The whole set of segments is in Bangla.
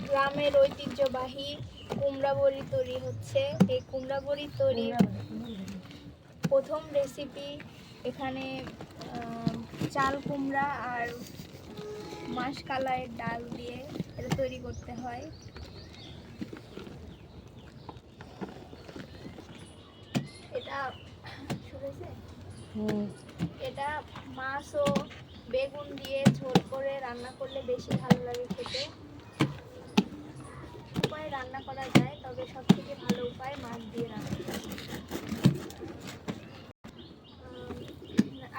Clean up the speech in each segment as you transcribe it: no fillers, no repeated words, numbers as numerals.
গ্রামের ঐতিহ্যবাহী কুমড়া বড়ি তৈরি হচ্ছে। এই কুমড়া বড়ি তৈরির প্রথম রেসিপি এখানে চাল কুমড়া আর মাসকলাইয়ের ডাল দিয়ে এটা তৈরি করতে হয়। এটা শুনেছে, এটা মাছ ও বেগুন দিয়ে ঝোল করে রান্না করলে বেশি ভালো লাগে খেতে। উপায়ে রান্না করা যায়, তবে সব থেকে ভালো উপায় মাছ দিয়ে রান্না করা।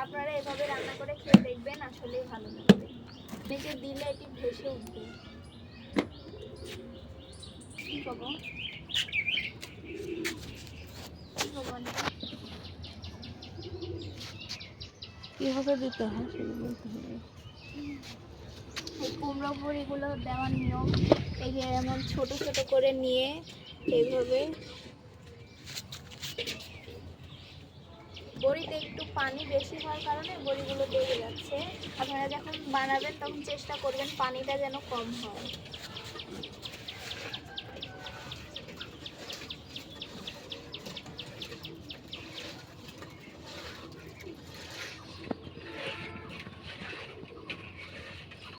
আপনারা এভাবে রান্না করে খেয়ে দেখবেন, আসলেই ভালো লাগবে। নিচে দিলে এটি ভেসে উঠবে। কিভাবে দিতে হয় সেটা বলতে হবে। এই কুমড়ো বড়িগুলো দেওয়ার নিয়ম, এই যে এমন ছোট ছোট করে নিয়ে এইভাবে, বড়িতে একটু পানি বেশি হওয়ার কারণে বড়িগুলো বেড়ে যাচ্ছে। আপনারা যখন বানাবেন তখন চেষ্টা করবেন পানিটা যেন কম হয়।